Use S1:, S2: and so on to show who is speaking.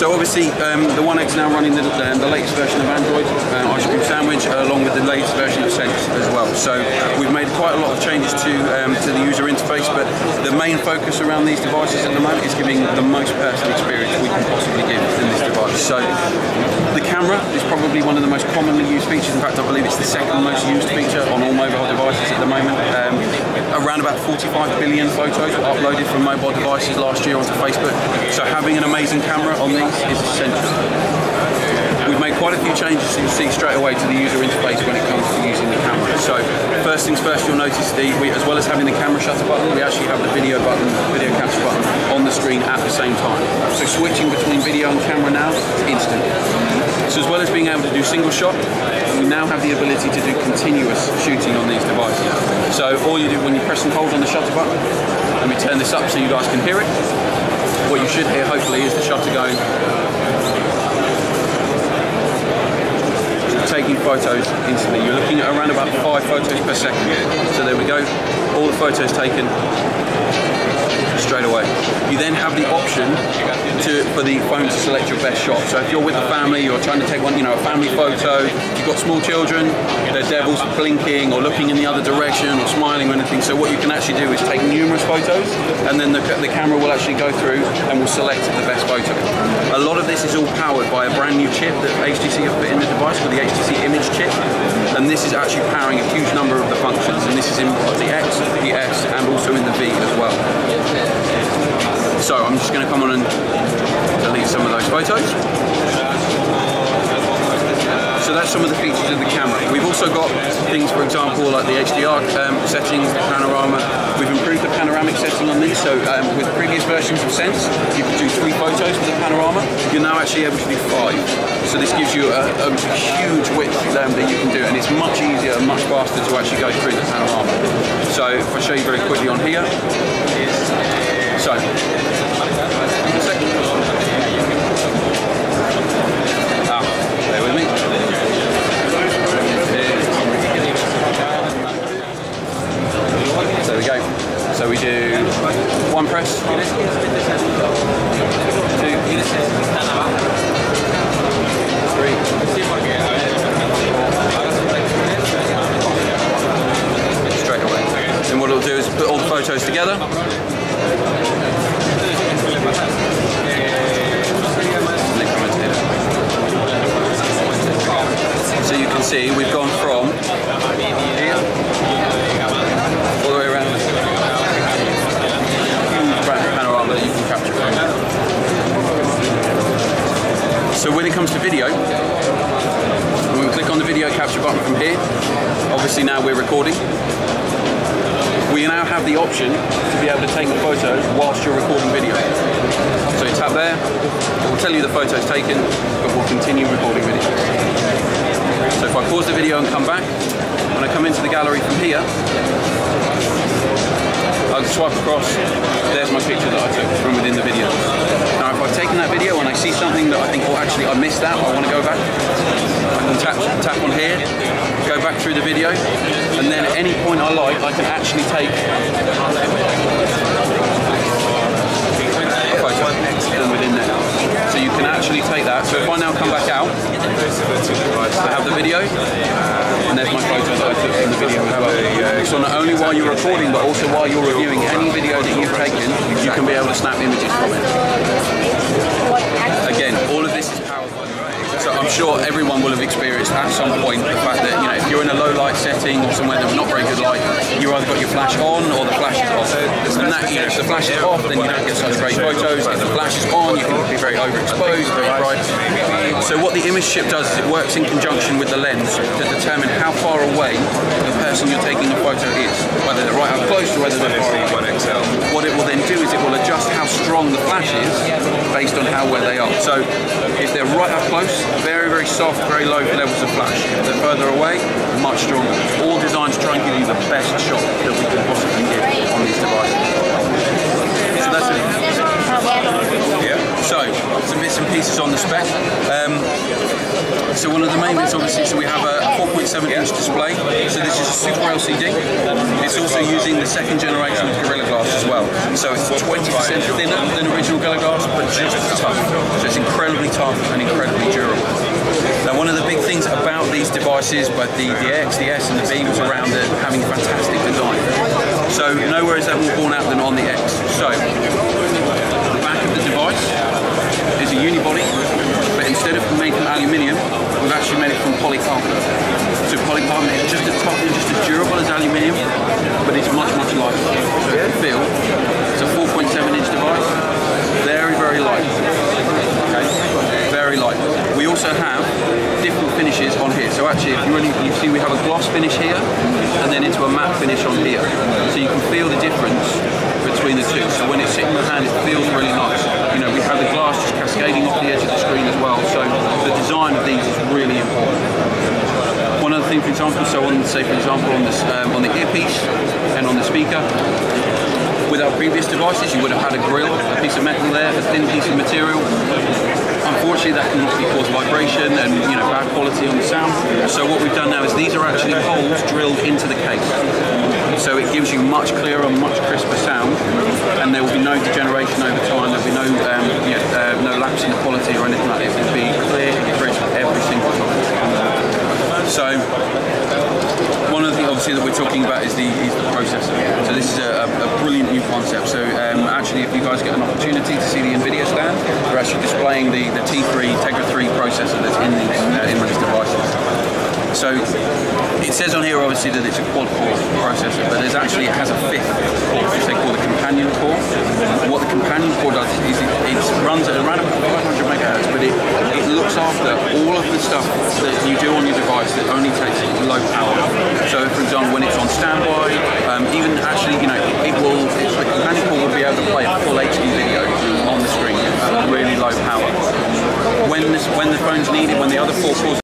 S1: So obviously the One X now running the latest version of Android, ice cream sandwich, along with the latest version of Sense as well. So we've made quite a lot of changes to the user interface, but the main focus around these devices at the moment is giving the most personal experience we can possibly give in this device. So the camera is probably one of the most commonly used features. In fact, I believe it's the second most used feature on all mobile devices at the moment. Around about 45 billion photos were uploaded from mobile devices last year onto Facebook. So having an amazing camera on these is essential. We've made quite a few changes, so you'll see straight away, to the user interface when it comes to using the camera. So first things first, you'll notice as well as having the camera shutter button, we actually have the video capture button on the screen at the same time. So switching between video and camera now is instant. So as well as being able to do single shot, we now have the ability to do continuous shooting on these devices. So all you do when you press and hold on the shutter button, let me turn this up so you guys can hear it. What you should hear hopefully is the shutter going, taking photos instantly. You're looking at around about 5 photos per second. So there we go, all the photos taken straight away. You then have the option for the phone to select your best shot. So if you're with a family, you're trying to take one, a family photo, if you've got small children, their devils blinking or looking in the other direction or smiling or anything. So what you can actually do is take numerous photos, and then the camera will actually go through and will select the best photo. A lot of this is all powered by a brand new chip that HTC have put in the device called the HTC Image chip, and this is actually powering a huge number of the functions, and this is in the X, the S, and also in the V as well. So I'm just going to come on and delete some of those photos. So that's some of the features of the camera. We've also got things, for example, like the HDR settings, the panorama. We've improved the panoramic setting on these. So with previous versions of Sense, you could do 3 photos with the panorama. You're now actually able to do 5. So this gives you a huge width that you can do, and it's much easier and much faster to actually go through the panorama. So if I show you very quickly on here. So, bear with me. There we go. So we do 1 press, 2, 3, straight away. Then what it'll do is put all the photos together. So you can see we've gone from here all the way around. Huge panorama that you can capture from. So when it comes to video, when we click on the video capture button from here, obviously now we're recording. We now have the option to be able to take the photo whilst you're recording video. So you tap there, it will tell you the photo's taken, but we'll continue recording video. So if I pause the video and come back, when I come into the gallery from here, I'll swipe across, there's my picture that I took from within the video. Now if I've taken that video and I see something that I think, oh actually I missed that, I want to go back, I can tap on here, go back through the video, and then at any point I like, I can actually take a photo from within there. So you can actually take that. So if I now come back out, I have the video, and there's my photo that I took from the video as well. So not only while you're recording, but also while you're reviewing any video that you've taken, you can be able to snap images from it. Again, all of this is powered by. So I'm sure everyone will have experienced at some point the fact that, if you're in a low light setting or somewhere that's not very good light, you either got your flash on or the flash is off. And that, if the flash is off, then you don't get such great photos. If the flash is on, you can be very overexposed, very bright. So what the image chip does is it works in conjunction with the lens to determine how far away the person you're taking the photo is, whether they're right up close or whether they're far away. What it will then do is it will adjust how strong the flash is based on how where they are. So if they're right up close, very, very soft, very low levels of flash. If they're further away, much stronger. All designed to try and give you the best shot that we can possibly get on these devices. So that's it. Yeah. So, some bits and pieces on the spec. So one of the main bits, obviously, so we have a 4.7-inch display. So this is a Super LCD. It's also using the 2nd generation of Gorilla Glass as well. So it's 20% thinner than original Gorilla Glass, but just as tough. So it's incredibly tough and incredibly durable. Now, one of the big things about these devices, both the X, the S and the B, was around it having fantastic design. So nowhere is that more borne out than on the X. So the back of the device is a unibody, but instead of made from aluminium, we've actually made it from polycarbonate. So polycarbonate is just as tough and just as durable as aluminium, but it's much, much lighter. So if you feel, it's a 4.7-inch device, very, very light. Okay, very light. We also have different finishes on here. So actually, if you see we have a gloss finish here, and then into a matte finish on here. So you can feel the difference between the two. So when it's sitting in the hand, it feels really nice. You know, we have the glass just cascading off the edge of the screen as well. So the design of these is really important. One other thing, for example, so on, say for example, on the earpiece and on the speaker, with our previous devices, you would have had a grill, a piece of metal there, a thin piece of material. Unfortunately, that can obviously cause vibration and bad quality on the sound. So what we've done now is these are actually holes drilled into the case. So it gives you much clearer, much crisper sound, and there will be no degeneration over time. There will be no lapse in the quality or anything like that. It will be clear and crisp every single time. So one of the things obviously that we're talking about is the processor. So this is a brilliant new concept. So actually, if you guys get an opportunity to see the NVIDIA stand, we're actually displaying the T3 Tegra 3 processor that's in these devices. So it says on here obviously that it's a quad-core processor, but it has a fifth core, which they call the companion core. What the companion core does is it runs at around about 500 megahertz, but it looks after all of the stuff that you do on your device that only takes low power. So for example, when it's on standby, even actually, the companion core will be able to play a full HD video on the screen at really low power. When the phone's needed, when the other four cores